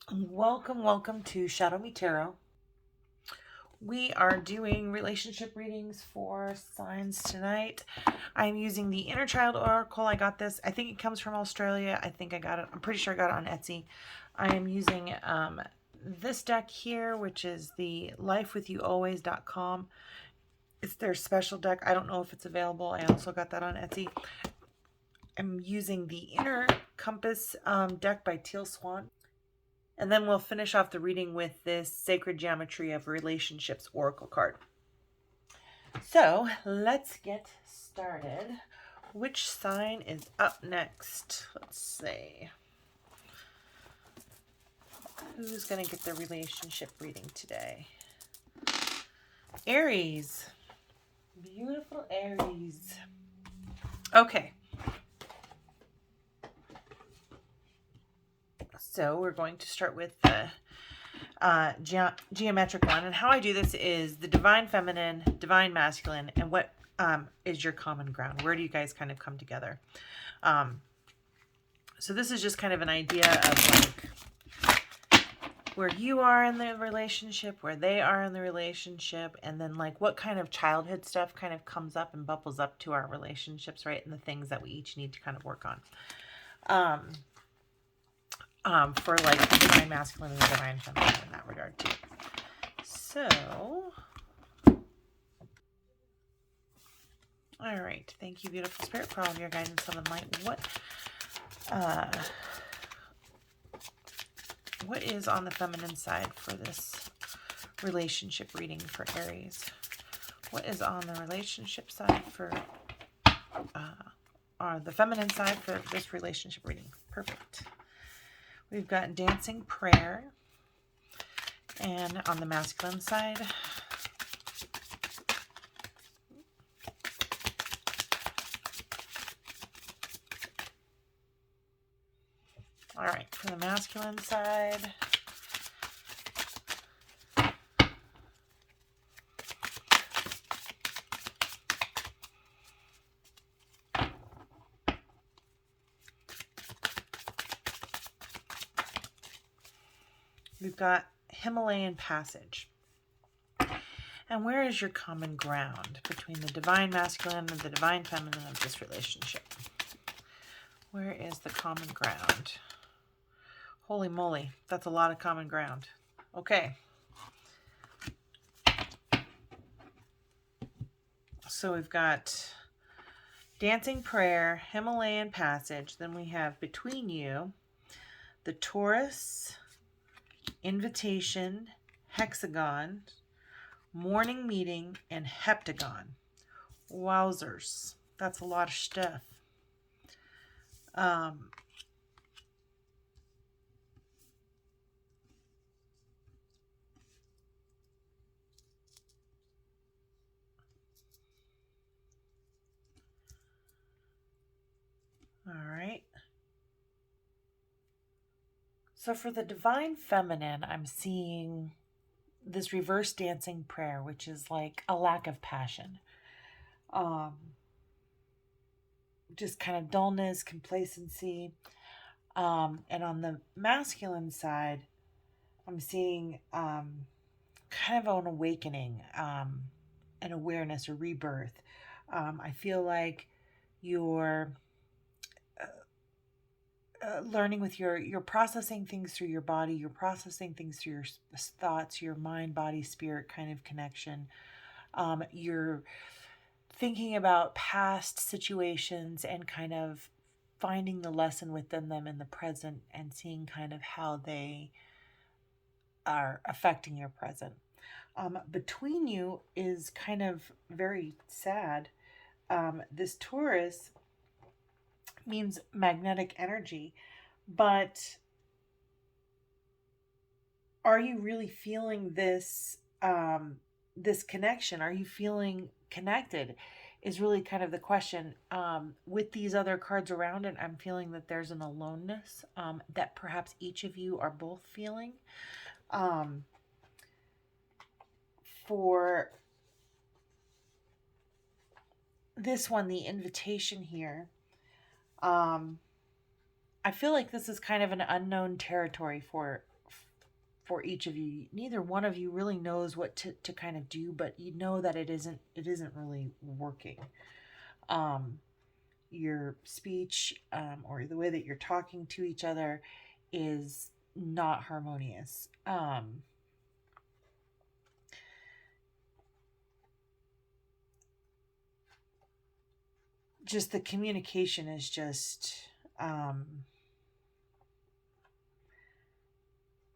Welcome to ShadowMeTarot. We are doing relationship readings for signs tonight. I'm using the Inner Child Oracle. I got this. I think it comes from Australia. I think I got it. I'm pretty sure I got it on Etsy. I am using this deck here, which is the lifewithyoualways.com. It's their special deck. I don't know if it's available. I also got that on Etsy. I'm using the Inner Compass deck by Teal Swan. And then we'll finish off the reading with this Sacred Geometry of Relationships Oracle card. So let's get started. Which sign is up next? Let's see. Who's going to get the relationship reading today? Aries. Beautiful Aries. Okay. So we're going to start with the geometric one. And how I do this is the divine feminine, divine masculine, and what is your common ground? Where do you guys kind of come together? So this is just kind of an idea of like where you are in the relationship, where they are in the relationship, and then like what kind of childhood stuff kind of comes up and bubbles up to our relationships, right? And the things that we each need to kind of work on. For like the divine masculine and the divine feminine in that regard too. So, all right. Thank you, beautiful spirit, for all of your guidance, love, and light. What is on the feminine side for this relationship reading for Aries? What is on the relationship side for the feminine side for this relationship reading? Perfect. We've got dancing prayer. And on the masculine side, all right, for the masculine side, we've got Himalayan passage. And where is your common ground between the divine masculine and the divine feminine of this relationship? Where is the common ground? Holy moly, that's a lot of common ground. Okay. So we've got dancing prayer, Himalayan passage. Then we have between you, the Taurus, invitation, hexagon, morning meeting, and heptagon. Wowzers. That's a lot of stuff. All right. So for the divine feminine, I'm seeing this reverse dancing prayer, which is like a lack of passion. Just kind of dullness, complacency. And on the masculine side, I'm seeing kind of an awakening, an awareness, a rebirth. I feel like you're learning with you're processing things through your body, you're processing things through your thoughts, your mind, body, spirit kind of connection. You're thinking about past situations and kind of finding the lesson within them in the present and seeing kind of how they are affecting your present. Between you is kind of very sad. This Taurus means magnetic energy, but are you really feeling this this connection? Are you feeling connected is really kind of the question. With these other cards around it, I'm feeling that there's an aloneness that perhaps each of you are both feeling. For this one, the invitation here, I feel like this is kind of an unknown territory for for each of you. Neither one of you really knows what to kind of do, but you know that it isn't really working. Your speech or the way that you're talking to each other is not harmonious. Just the communication is just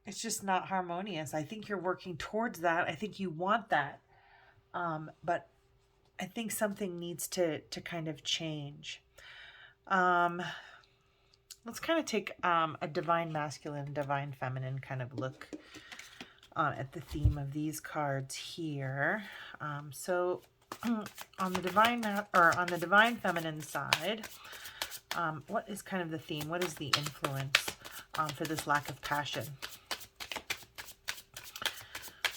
it's just not harmonious. I think you're working towards that. I think you want that. But I think something needs to kind of change. Let's kind of take a divine masculine, divine feminine kind of look at the theme of these cards here. So on the divine feminine side, what is kind of the theme? What is the influence for this lack of passion?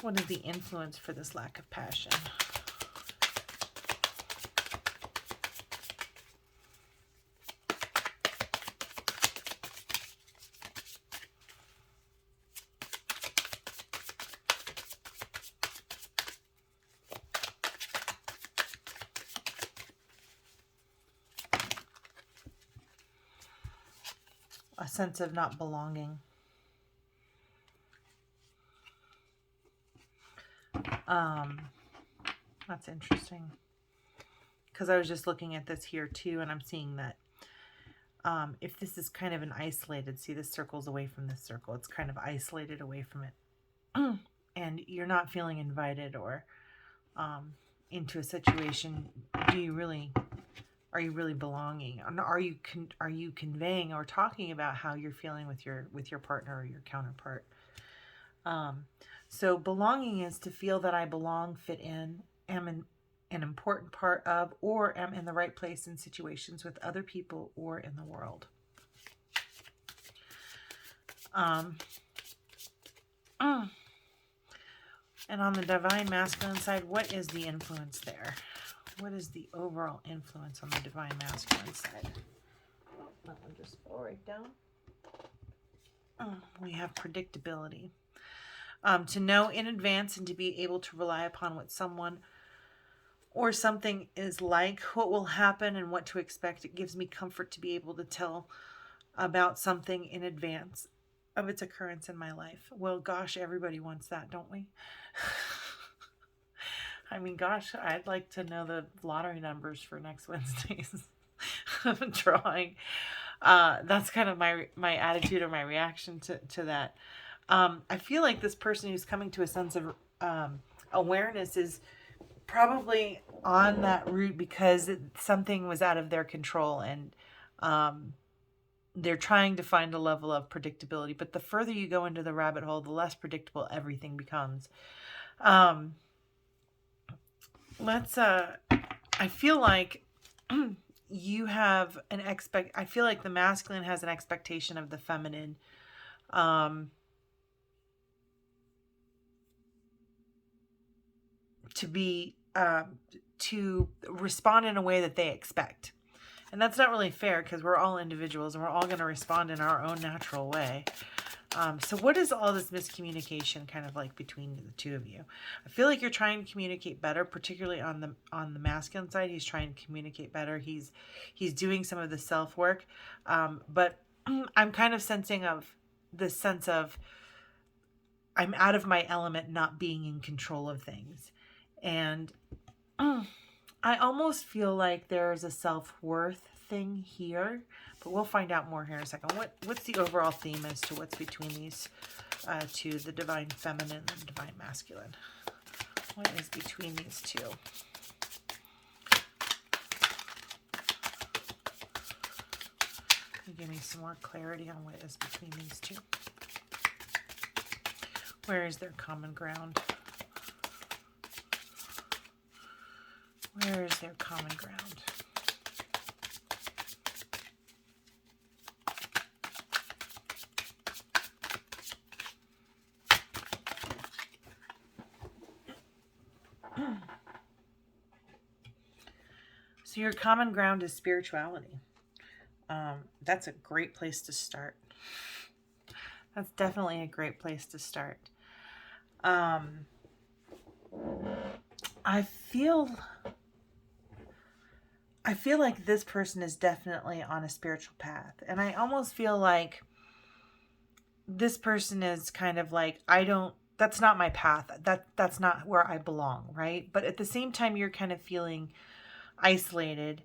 What is the influence for this lack of passion? A sense of not belonging. That's interesting. Because I was just looking at this here too, and I'm seeing that if this is kind of an isolated, see this circle's away from this circle, it's kind of isolated away from it. And you're not feeling invited or into a situation. Are you really belonging? Are you conveying or talking about how you're feeling with your partner or your counterpart? So belonging is to feel that I belong, fit in, am an important part of, or am in the right place in situations with other people or in the world. And on the divine masculine side, what is the influence there? What is the overall influence on the divine masculine side? Oh, that one just fell right down. We have predictability. To know in advance and to be able to rely upon what someone or something is like, what will happen and what to expect. It gives me comfort to be able to tell about something in advance of its occurrence in my life. Well, gosh, everybody wants that, don't we? I mean, gosh, I'd like to know the lottery numbers for next Wednesday's drawing. That's kind of my attitude or my reaction to that. I feel like this person who's coming to a sense of awareness is probably on that route because something was out of their control, and they're trying to find a level of predictability. But the further you go into the rabbit hole, the less predictable everything becomes. I feel like you have I feel like the masculine has an expectation of the feminine. To respond in a way that they expect. And that's not really fair because we're all individuals and we're all going to respond in our own natural way. So what is all this miscommunication kind of like between the two of you? I feel like you're trying to communicate better, particularly on the masculine side. He's trying to communicate better. He's doing some of the self-work. But I'm kind of sensing of this sense of I'm out of my element, not being in control of things. And I almost feel like there's a self-worth thing here, but we'll find out more here in a second. What's the overall theme as to what's between these two, the divine feminine and the divine masculine? What is between these two? Give me some more clarity on what is between these two. Where is their common ground? Where is their common ground? So your common ground is spirituality. That's a great place to start. That's definitely a great place to start. Um, I feel like this person is definitely on a spiritual path. And I almost feel like this person is kind of like, that's not my path. That's not where I belong, right? But at the same time, you're kind of feeling isolated.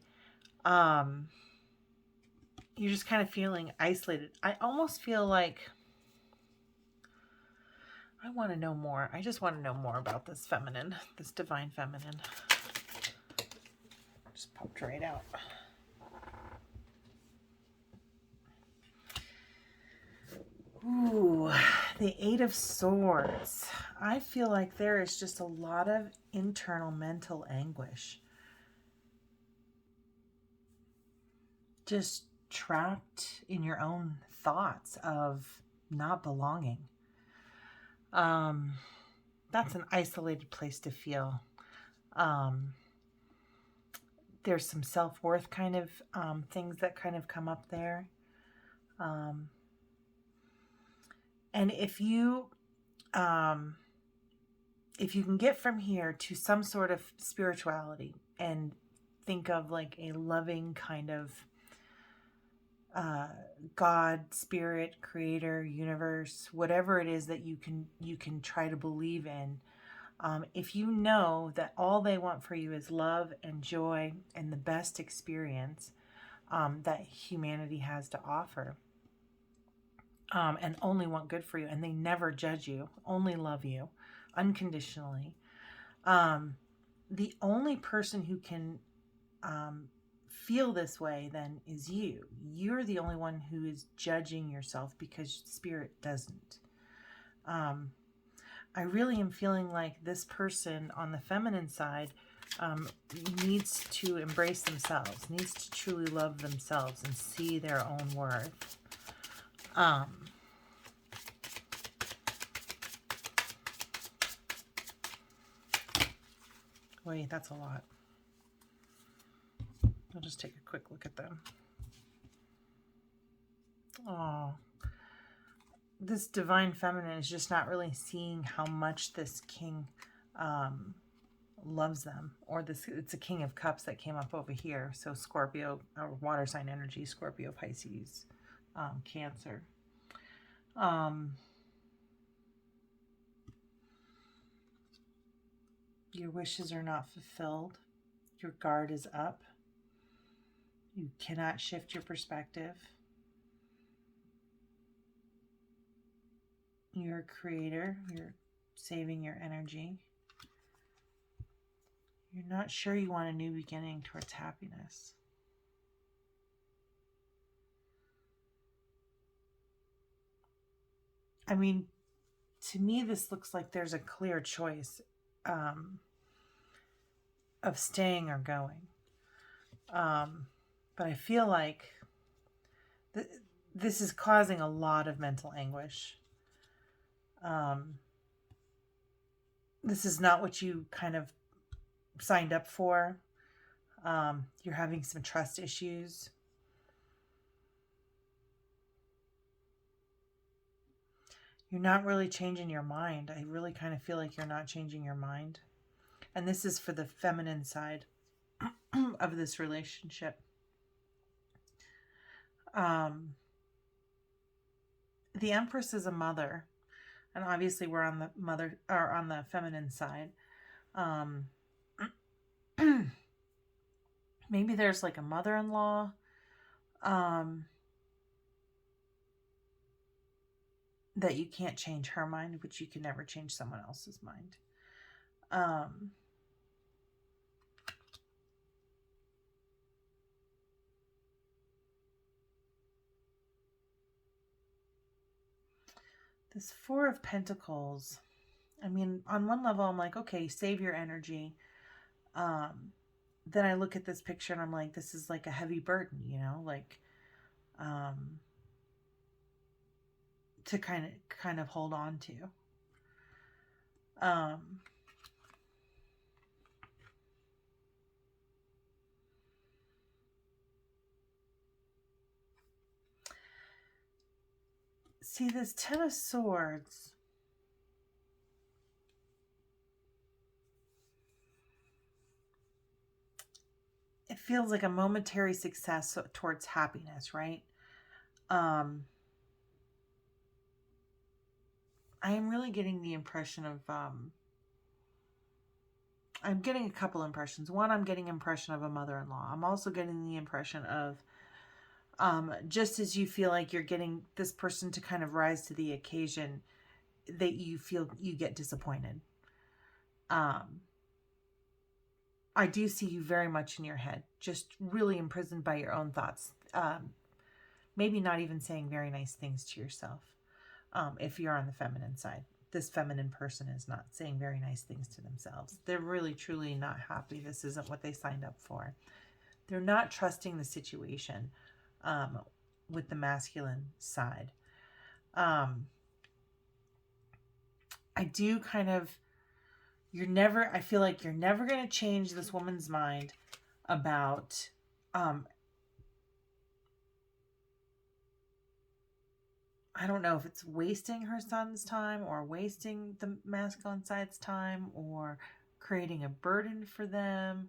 You're just kind of feeling isolated. I almost feel like I want to know more. I just want to know more about this feminine, this divine feminine. Just popped right out. Ooh, the Eight of Swords. I feel like there is just a lot of internal mental anguish. Just trapped in your own thoughts of not belonging. That's an isolated place to feel. There's some self-worth kind of things that kind of come up there. And if you can get from here to some sort of spirituality and think of like a loving kind of God, spirit, creator, universe, whatever it is that you can try to believe in. If you know that all they want for you is love and joy and the best experience that humanity has to offer, and only want good for you, and they never judge you, only love you unconditionally, the only person who can feel this way then is you. You're the only one who is judging yourself because spirit doesn't. I really am feeling like this person on the feminine side needs to embrace themselves, needs to truly love themselves and see their own worth. Wait, that's a lot. I'll just take a quick look at them. Oh, this divine feminine is just not really seeing how much this king loves them. Or it's a King of Cups that came up over here. So Scorpio, or water sign energy, Scorpio, Pisces, Cancer. Your wishes are not fulfilled. Your guard is up. You cannot shift your perspective. You're a creator. You're saving your energy. You're not sure you want a new beginning towards happiness. I mean, to me, this looks like there's a clear choice of staying or going. But I feel like this is causing a lot of mental anguish. This is not what you kind of signed up for. You're having some trust issues. You're not really changing your mind. I really kind of feel like you're not changing your mind. And this is for the feminine side of this relationship. The Empress is a mother, and obviously we're on the mother or on the feminine side. Maybe there's like a mother-in-law that you can't change her mind, but you can never change someone else's mind. This Four of Pentacles, I mean, on one level, I'm like, okay, save your energy. Then I look at this picture and I'm like, this is like a heavy burden, you know, like, to kind of hold on to. See, this Ten of Swords. It feels like a momentary success towards happiness, right? I am really getting the impression of, I'm getting a couple impressions. One, I'm getting impression of a mother-in-law. I'm also getting the impression of, just as you feel like you're getting this person to kind of rise to the occasion, that you feel you get disappointed. I do see you very much in your head, just really imprisoned by your own thoughts. Maybe not even saying very nice things to yourself. If you're on the feminine side, this feminine person is not saying very nice things to themselves. They're really, truly not happy. This isn't what they signed up for. They're not trusting the situation with the masculine side. I do kind of, I feel like you're never going to change this woman's mind about, I don't know if it's wasting her son's time or wasting the masculine side's time or creating a burden for them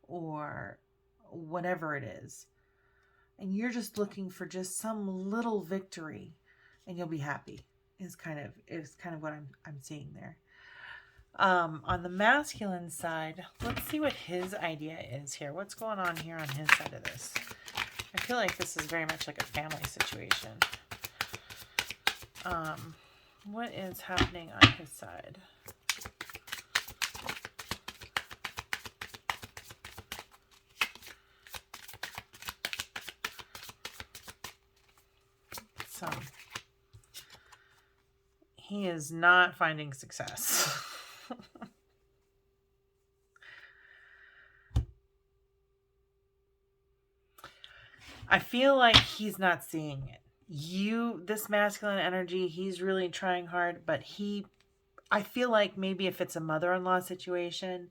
or whatever it is. And you're just looking for just some little victory and you'll be happy is kind of what I'm seeing there. On the masculine side, let's see what his idea is here. What's going on here on his side of this? I feel like this is very much like a family situation. What is happening on his side? So, he is not finding success. I feel like he's not seeing it. This masculine energy, he's really trying hard, but I feel like maybe if it's a mother-in-law situation,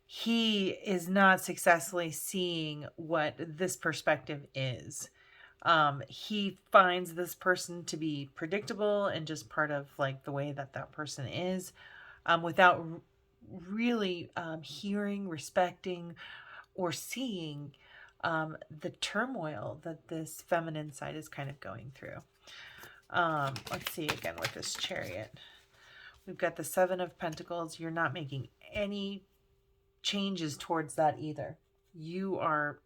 he is not successfully seeing what this perspective is. He finds this person to be predictable and just part of like the way that person is, without really hearing, respecting, or seeing the turmoil that this feminine side is kind of going through. Let's see again with this Chariot. We've got the Seven of Pentacles. You're not making any changes towards that either. You are,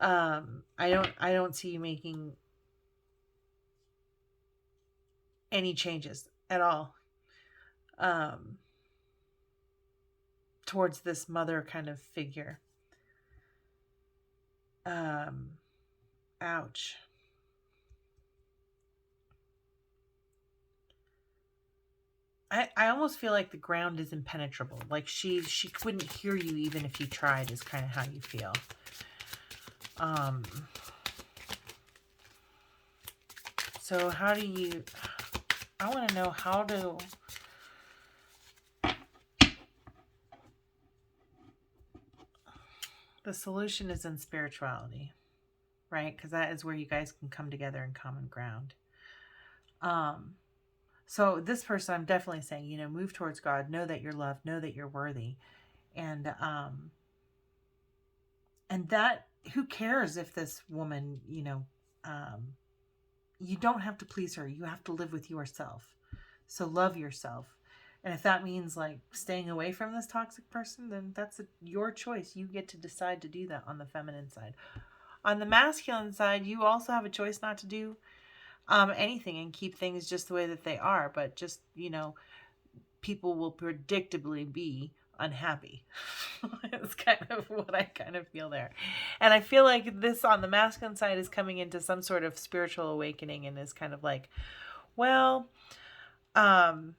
I don't see you making any changes at all towards this mother kind of figure. Ouch. I almost feel like the ground is impenetrable. Like she couldn't hear you even if you tried is kind of how you feel. So how do you, I want to know how to, the solution is in spirituality, right? Because that is where you guys can come together in common ground. So this person, I'm definitely saying, move towards God, know that you're loved, know that you're worthy. And that, who cares if this woman, you don't have to please her. You have to live with yourself. So love yourself. And if that means like staying away from this toxic person, then that's your choice. You get to decide to do that on the feminine side. On the masculine side, you also have a choice not to do anything and keep things just the way that they are. But just, people will predictably be unhappy. It's kind of what I kind of feel there. And I feel like this on the masculine side is coming into some sort of spiritual awakening and is kind of like, well, I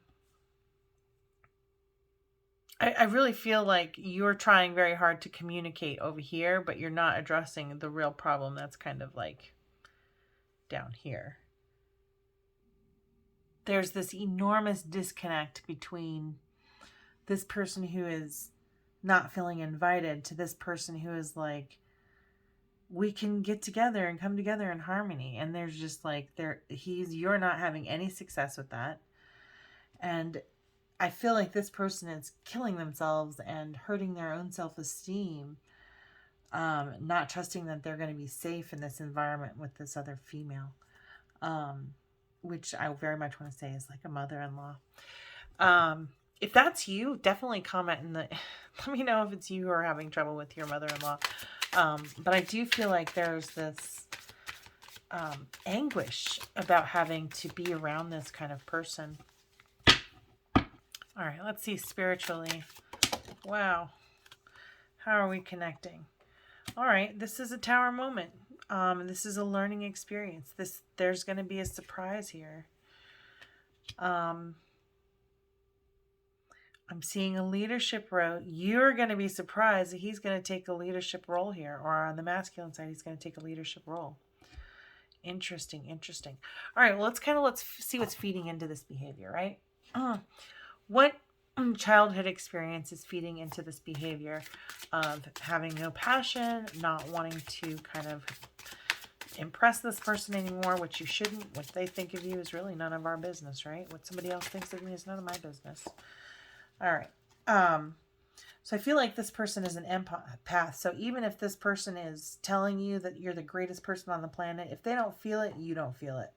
really feel like you're trying very hard to communicate over here, but you're not addressing the real problem that's kind of like down here. There's this enormous disconnect between this person who is not feeling invited to this person who is like we can get together and come together in harmony. And there's just like, you're not having any success with that. And I feel like this person is killing themselves and hurting their own self-esteem, not trusting that they're going to be safe in this environment with this other female, which I very much want to say is like a mother-in-law. If that's you, definitely comment in the, let me know if it's you who are having trouble with your mother-in-law. But I do feel like there's this anguish about having to be around this kind of person. All right, let's see spiritually. Wow. How are we connecting? All right, this is a tower moment. This is a learning experience. There's going to be a surprise here. I'm seeing a leadership role. You're going to be surprised that he's going to take a leadership role here, or on the masculine side, he's going to take a leadership role. Interesting, interesting. All right, well, let's see what's feeding into this behavior, right? What childhood experience is feeding into this behavior of having no passion, not wanting to kind of impress this person anymore, which you shouldn't. What they think of you is really none of our business, right? What somebody else thinks of me is none of my business. All right. So I feel like this person is an empath. So even if this person is telling you that you're the greatest person on the planet, if they don't feel it, you don't feel it.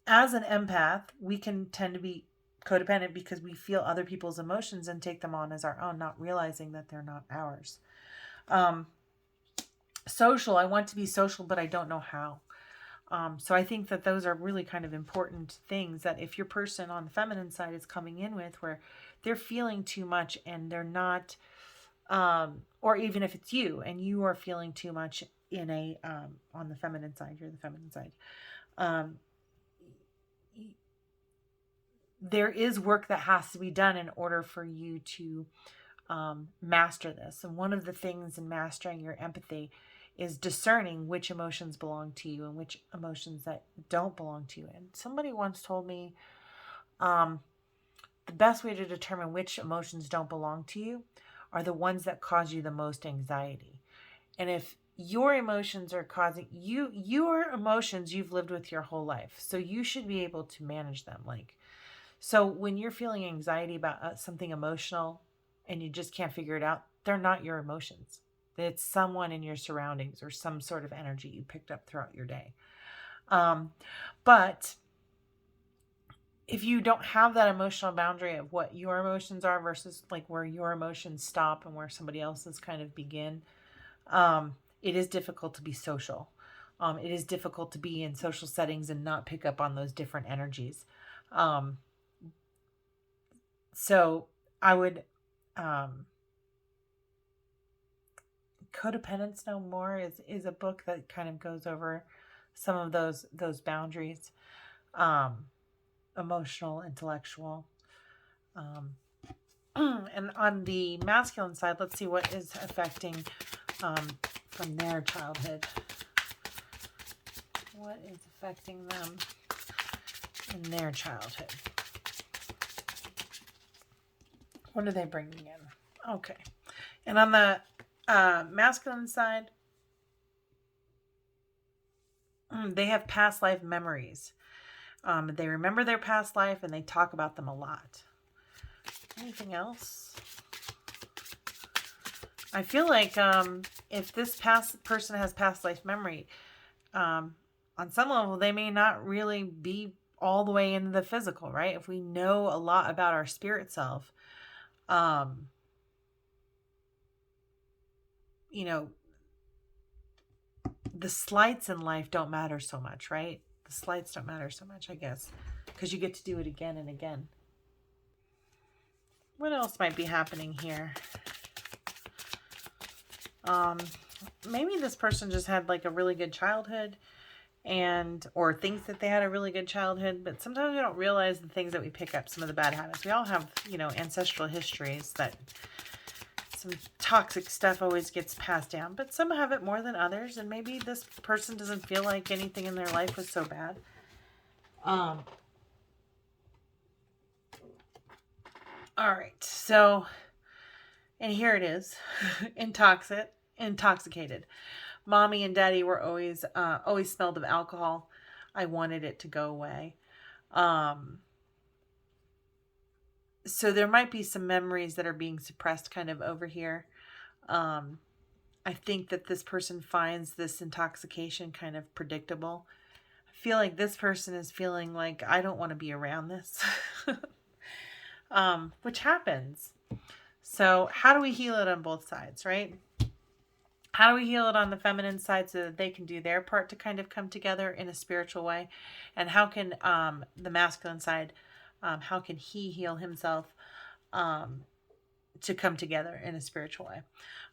As an empath, we can tend to be codependent because we feel other people's emotions and take them on as our own, not realizing that they're not ours. Social, I want to be social, but I don't know how. So I think that those are really kind of important things that if your person on the feminine side is coming in with where they're feeling too much and they're not, or even if it's you and you are feeling too much in a, on the feminine side, you're the feminine side. There is work that has to be done in order for you to master this. And one of the things in mastering your empathy is discerning which emotions belong to you and which emotions that don't belong to you. And somebody once told me the best way to determine which emotions don't belong to you are the ones that cause you the most anxiety. And if your emotions are causing your emotions you've lived with your whole life, so you should be able to manage them. So when you're feeling anxiety about something emotional and you just can't figure it out, they're not your emotions. It's someone in your surroundings or some sort of energy you picked up throughout your day. But if you don't have that emotional boundary of what your emotions are versus like where your emotions stop and where somebody else's kind of begin, it is difficult to be social. It is difficult to be in social settings and not pick up on those different energies. So I would, Codependence No More is a book that kind of goes over some of those boundaries, emotional, intellectual. And on the masculine side, let's see what is affecting from their childhood. What is affecting them in their childhood? What are they bringing in? Okay. And on the masculine side, they have past life memories. They remember their past life and they talk about them a lot. Anything else? I feel like if this person has past life memory, on some level, they may not really be all the way into the physical, right? If we know a lot about our spirit self, you know, the slights in life don't matter so much, right? The slights don't matter so much, I guess, because you get to do it again and again. What else might be happening here? Maybe this person just had like a really good childhood or thinks that they had a really good childhood, but sometimes we don't realize the things that we pick up, some of the bad habits. We all have, ancestral histories that some toxic stuff always gets passed down, but some have it more than others, and maybe this person doesn't feel like anything in their life was so bad. All right, so And here it is. Intoxicated. Mommy and daddy were always smelled of alcohol. I wanted it to go away. So there might be some memories that are being suppressed kind of over here. I think that this person finds this intoxication kind of predictable. I feel like this person is feeling like, I don't want to be around this. Which happens. So how do we heal it on both sides, right? How do we heal it on the feminine side so that they can do their part to kind of come together in a spiritual way? And how can the masculine side, how can he heal himself to come together in a spiritual way?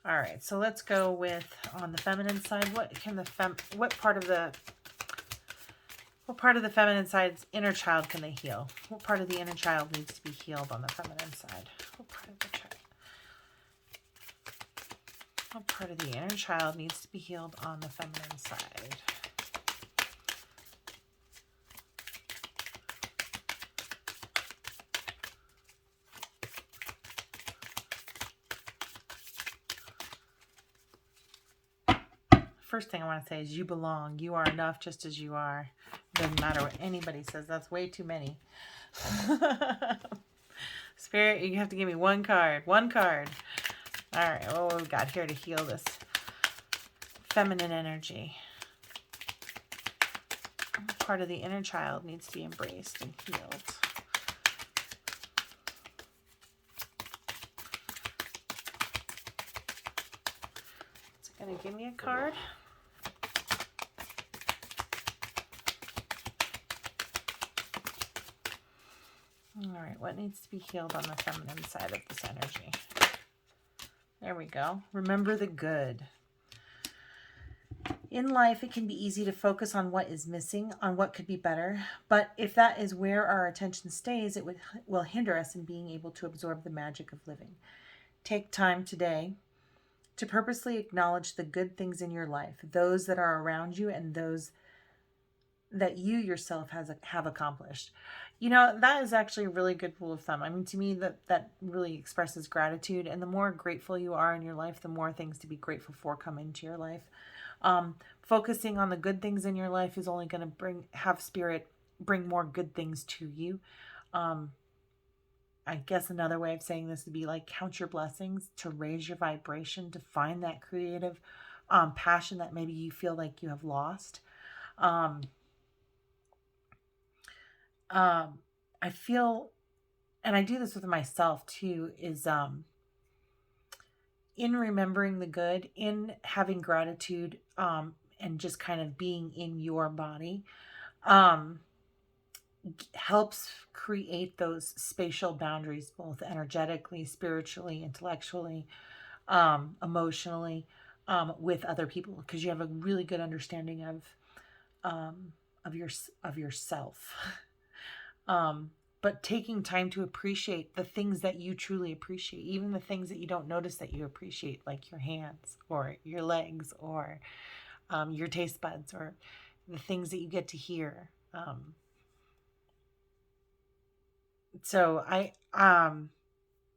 All right, so let's go with on the feminine side. What part of the feminine side's inner child can they heal? What part of the inner child needs to be healed on the feminine side? What part of the inner child needs to be healed on the feminine side? First thing I want to say is you belong. You are enough just as you are. Doesn't matter what anybody says. That's way too many. Spirit, you have to give me one card. One card. All right. What do we got here to heal this feminine energy? Part of the inner child needs to be embraced and healed. It's going to give me a card. All right, what needs to be healed on the feminine side of this energy? There we go. Remember the good. In life, it can be easy to focus on what is missing, on what could be better. But if that is where our attention stays, it will hinder us in being able to absorb the magic of living. Take time today to purposely acknowledge the good things in your life, those that are around you and those that you yourself have accomplished. You know, that is actually a really good rule of thumb. I mean, to me, that really expresses gratitude. And the more grateful you are in your life, the more things to be grateful for come into your life. Focusing on the good things in your life is only going to have spirit bring more good things to you. I guess another way of saying this would be like count your blessings to raise your vibration, to find that creative passion that maybe you feel like you have lost. I feel, and I do this with myself too, is in remembering the good, in having gratitude, and just kind of being in your body, helps create those spatial boundaries, both energetically, spiritually, intellectually, emotionally, with other people, because you have a really good understanding of yourself. But taking time to appreciate the things that you truly appreciate, even the things that you don't notice that you appreciate, like your hands or your legs or your taste buds or the things that you get to hear. So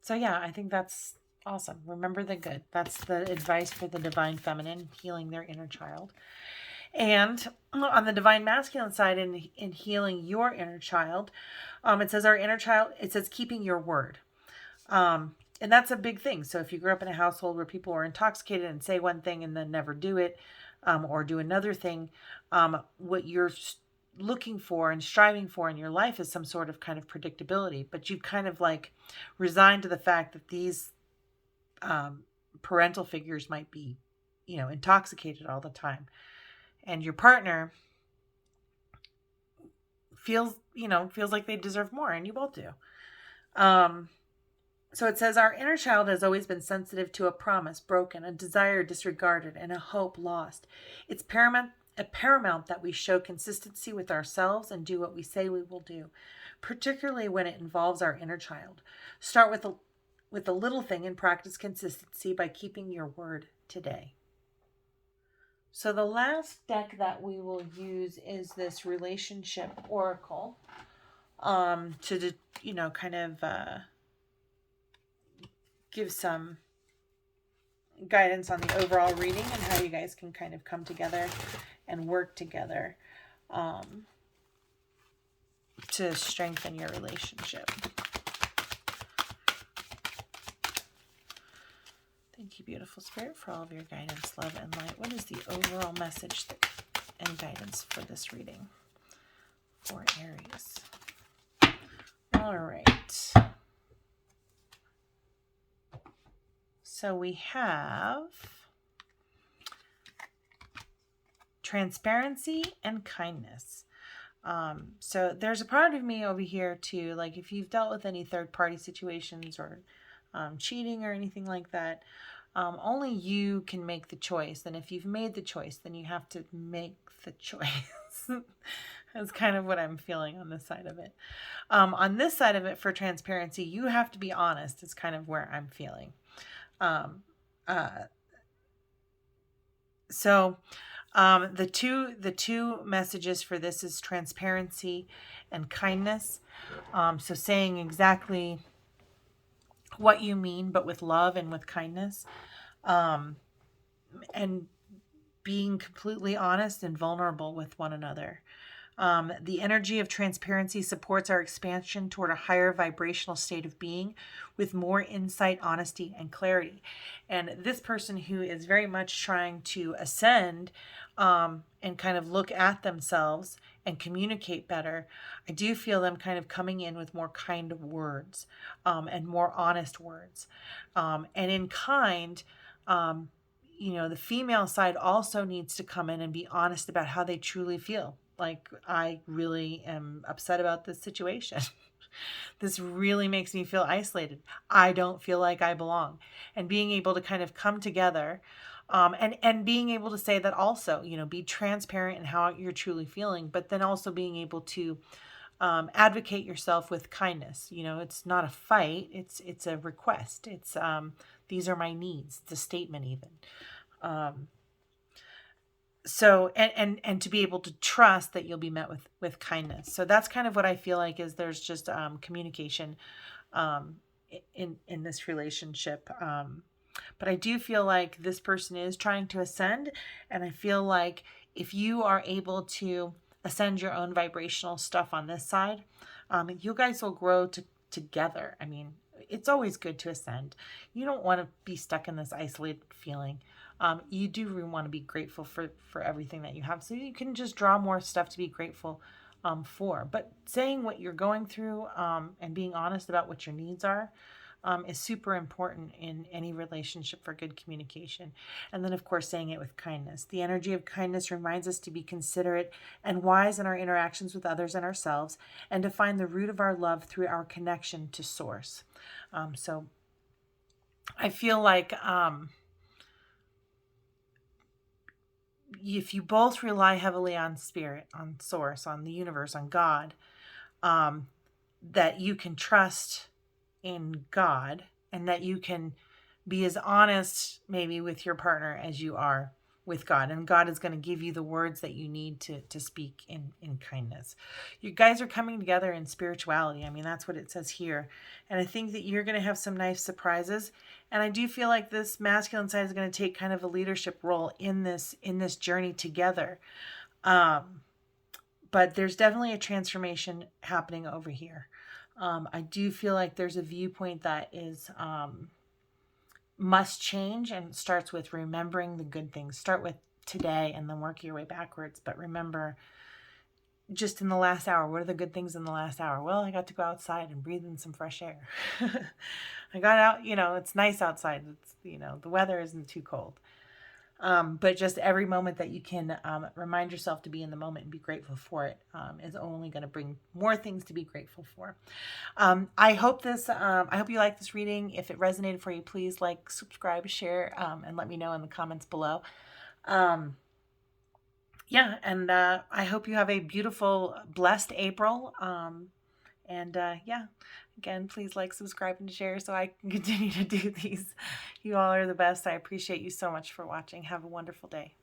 yeah, I think that's awesome. Remember the good. That's the advice for the divine feminine, healing their inner child. And on the divine masculine side, in healing your inner child, it says our inner child, it says keeping your word. And that's a big thing. So if you grew up in a household where people are intoxicated and say one thing and then never do it, or do another thing, what you're looking for and striving for in your life is some sort of kind of predictability. But you've kind of like resigned to the fact that these parental figures might be, intoxicated all the time. And your partner feels like they deserve more, and you both do. So it says our inner child has always been sensitive to a promise broken, a desire disregarded, and a hope lost. It's paramount that we show consistency with ourselves and do what we say we will do, particularly when it involves our inner child. Start with a little thing and practice consistency by keeping your word today. So the last deck that we will use is this relationship oracle, to kind of give some guidance on the overall reading and how you guys can kind of come together and work together to strengthen your relationship. Thank you, beautiful spirit, for all of your guidance, love, and light. What is the overall message and guidance for this reading for Aries? All right. So we have transparency and kindness. So there's a part of me over here too, like if you've dealt with any third-party situations or cheating or anything like that, only you can make the choice. And if you've made the choice, then you have to make the choice. That's kind of what I'm feeling on this side of it. On this side of it, for transparency, you have to be honest. Is kind of where I'm feeling. The two messages for this is transparency and kindness. So saying exactly what you mean, but with love and with kindness, and being completely honest and vulnerable with one another. The energy of transparency supports our expansion toward a higher vibrational state of being with more insight, honesty, and clarity. And this person who is very much trying to ascend and kind of look at themselves and communicate better, I do feel them kind of coming in with more kind words and more honest words. And in kind, the female side also needs to come in and be honest about how they truly feel. Like, I really am upset about this situation. This really makes me feel isolated. I don't feel like I belong. And being able to kind of come together and being able to say that also, be transparent in how you're truly feeling, but then also being able to advocate yourself with kindness. It's not a fight. It's a request. It's these are my needs. It's a statement even. So, and to be able to trust that you'll be met with kindness. So that's kind of what I feel like is there's just communication in this relationship. But I do feel like this person is trying to ascend. And I feel like if you are able to ascend your own vibrational stuff on this side, you guys will grow together. I mean, it's always good to ascend. You don't want to be stuck in this isolated feeling. You do want to be grateful for everything that you have. So you can just draw more stuff to be grateful for. But saying what you're going through and being honest about what your needs are is super important in any relationship for good communication. And then, of course, saying it with kindness. The energy of kindness reminds us to be considerate and wise in our interactions with others and ourselves, and to find the root of our love through our connection to Source. So I feel like if you both rely heavily on spirit, on Source, on the universe, on God, that you can trust in God, and that you can be as honest maybe with your partner as you are with God. And God is going to give you the words that you need to speak in kindness. You guys are coming together in spirituality. I mean, that's what it says here. And I think that you're going to have some nice surprises. And I do feel like this masculine side is going to take kind of a leadership role in this journey together. But there's definitely a transformation happening over here. I do feel like there's a viewpoint that is must change, and starts with remembering the good things. Start with today and then work your way backwards. But remember, just in the last hour, what are the good things in the last hour? Well, I got to go outside and breathe in some fresh air. I got out, it's nice outside. It's, the weather isn't too cold. But just every moment that you can remind yourself to be in the moment and be grateful for it is only going to bring more things to be grateful for. I hope you like this reading. If it resonated for you, please like, subscribe, share, and let me know in the comments below. I hope you have a beautiful, blessed April. Again, please like, subscribe, and share so I can continue to do these. You all are the best. I appreciate you so much for watching. Have a wonderful day.